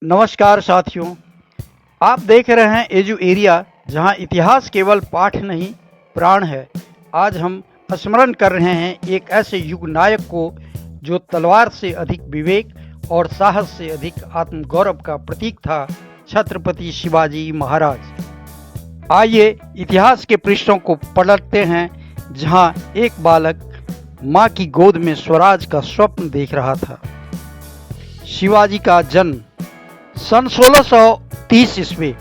नमस्कार साथियों, आप देख रहे हैं एजू एरिया, जहां इतिहास केवल पाठ नहीं प्राण है। आज हम स्मरण कर रहे हैं एक ऐसे युग नायक को जो तलवार से अधिक विवेक और साहस से अधिक आत्मगौरव का प्रतीक था, छत्रपति शिवाजी महाराज। आइए इतिहास के पृष्ठों को पलटते हैं, जहां एक बालक मां की गोद में स्वराज का स्वप्न देख रहा था। शिवाजी का जन्म सन 1630 ईस्वी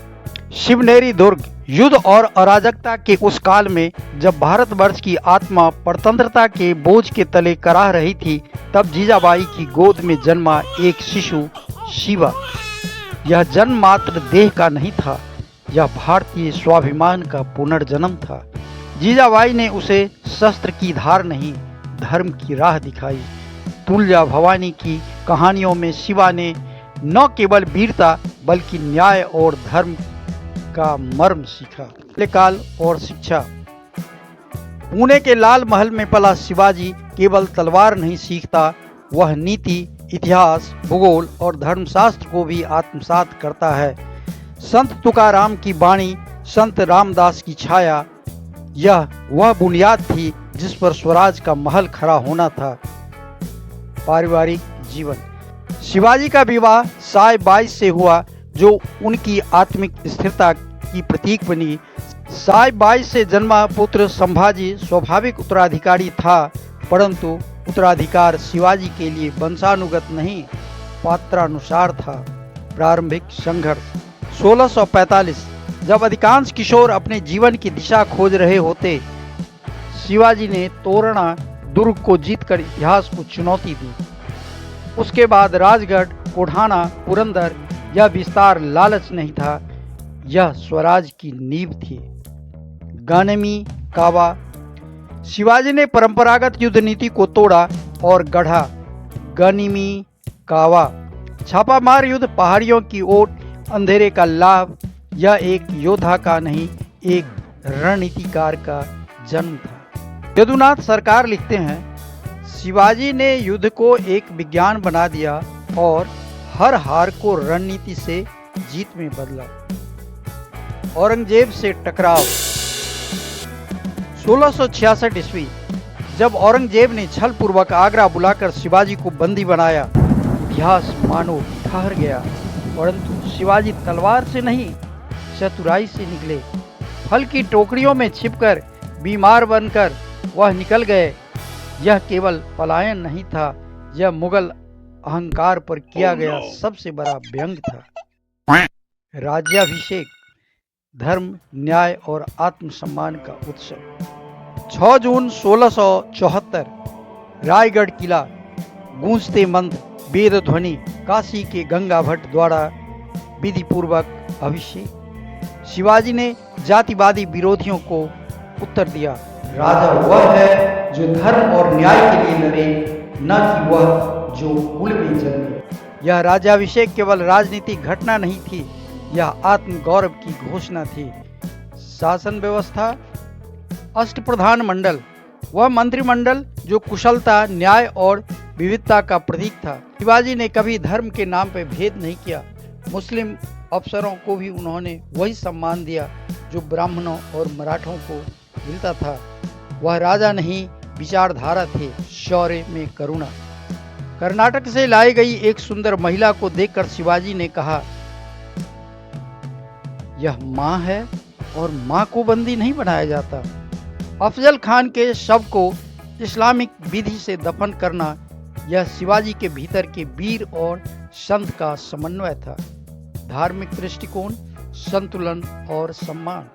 शिवनेरी दुर्ग। युद्ध और अराजकता के उस काल में जब भारतवर्ष की आत्मा परतंत्रता के बोझ के तले कराह रही थी, तब जीजाबाई की गोद में जन्मा एक शिशु शिवा। यह जन्म मात्र देह का नहीं था, यह भारतीय स्वाभिमान का पुनर्जन्म था। जीजाबाई ने उसे शस्त्र की धार नहीं, धर्म की राह दिखाई। तुलजा भवानी की कहानियों में शिवा ने न केवल वीरता बल्कि न्याय और धर्म का मर्म सीखा। बाल्यकाल और शिक्षा। पुणे के लाल महल में पला शिवाजी केवल तलवार नहीं सीखता, वह नीति, इतिहास, भूगोल और धर्मशास्त्र को भी आत्मसात करता है। संत तुकाराम की वाणी, संत रामदास की छाया, यह वह बुनियाद थी जिस पर स्वराज का महल खड़ा होना था। पारिवारिक जीवन। शिवाजी का विवाह साई-बाई से हुआ, जो उनकी आत्मिक स्थिरता की प्रतीक बनी। साई-बाई से जन्मा पुत्र संभाजी स्वाभाविक उत्तराधिकारी था, परंतु उत्तराधिकार शिवाजी के लिए वंशानुगत नहीं, पात्रानुसार था। प्रारंभिक संघर्ष। 1645 जब अधिकांश किशोर अपने जीवन की दिशा खोज रहे होते, शिवाजी ने तोरणा दुर्ग को जीतकर इतिहास को चुनौती दी। उसके बाद राजगढ़, कोढ़ाना, पुरंदर, यह विस्तार लालच नहीं था, यह स्वराज की नींव थी। गानेमी कावा। शिवाजी ने परंपरागत युद्ध नीति को तोड़ा और गढ़ा गनीमी कावा। छापामार युद्ध, पहाड़ियों की ओट, अंधेरे का लाभ, यह एक योद्धा का नहीं, एक रणनीतिकार का जन्म था। यदुनाथ सरकार लिखते हैं, शिवाजी ने युद्ध को एक विज्ञान बना दिया और हर हार को रणनीति से जीत में बदला। औरंगजेब से टकराव। 1666 ईस्वी जब औरंगजेब ने छल पूर्वक आगरा बुलाकर शिवाजी को बंदी बनाया, इतिहास मानो ठहर गया। परंतु शिवाजी तलवार से नहीं, चतुराई से निकले। फल की टोकरियों में छिपकर, बीमार बनकर वह निकल गए। यह केवल पलायन नहीं था, यह मुगल अहंकार पर किया गया सबसे बड़ा व्यंग था। राज्याभिषेक। धर्म, न्याय और आत्मसम्मान का उत्सव। 6 जून 1674 रायगढ़ किला। गूंजते मंत्र, वेद ध्वनि, काशी के गंगा भट्ट द्वारा विधि पूर्वक अभिषेक। शिवाजी ने जातिवादी विरोधियों को उत्तर दिया, राजा वह है जो धर्म और न्याय के लिए लड़े, न कि वह जो कुल में जन्मे। यह राज्याभिषेक केवल राजनीतिक घटना नहीं थी, यह आत्मगौरव की घोषणा थी। शासन व्यवस्था। अष्टप्रधान मंडल, वह मंत्रिमंडल जो कुशलता, न्याय और विविधता का प्रतीक था। शिवाजी ने कभी धर्म के नाम पर भेद नहीं किया। मुस्लिम अफसरों को भी उन्होंने वही सम्मान दिया जो ब्राह्मणों और मराठों को मिलता था। वह राजा नहीं, विचारधारा थे, शौर्य में करुणा। कर्नाटक से लाई गई एक सुंदर महिला को देखकर शिवाजी ने कहा, यह मां है और मां को बंदी नहीं बनाया जाता। अफजल खान के शव को इस्लामिक विधि से दफन करना, यह शिवाजी के भीतर के वीर और संत का समन्वय था। धार्मिक दृष्टिकोण, संतुलन और सम्मान।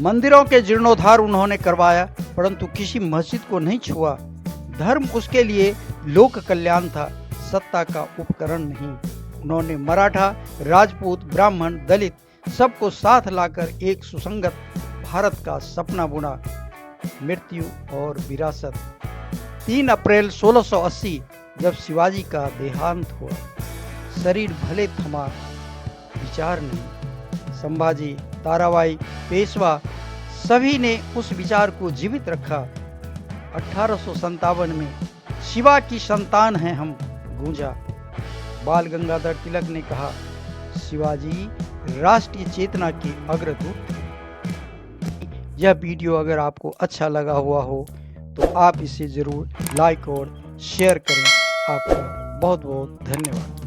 मंदिरों के जीर्णोद्धार उन्होंने करवाया, परंतु किसी मस्जिद को नहीं छुआ। धर्म उसके लिए लोक कल्याण था, सत्ता का उपकरण नहीं। उन्होंने मराठा, राजपूत, ब्राह्मण, दलित सबको साथ लाकर एक सुसंगत भारत का सपना बुना। मृत्यु और विरासत। 3 अप्रैल 1680 जब शिवाजी का देहांत हुआ, शरीर भले थमा, विचार नहीं। संभाजी, ताराबाई, पेशवा सभी ने उस विचार को जीवित रखा। 1857 में शिवा की संतान हैं हम, गूंजा। बाल गंगाधर तिलक ने कहा, शिवाजी राष्ट्रीय चेतना के अग्रदूत। यह वीडियो अगर आपको अच्छा लगा हुआ हो तो आप इसे ज़रूर लाइक और शेयर करें। आपका बहुत बहुत धन्यवाद।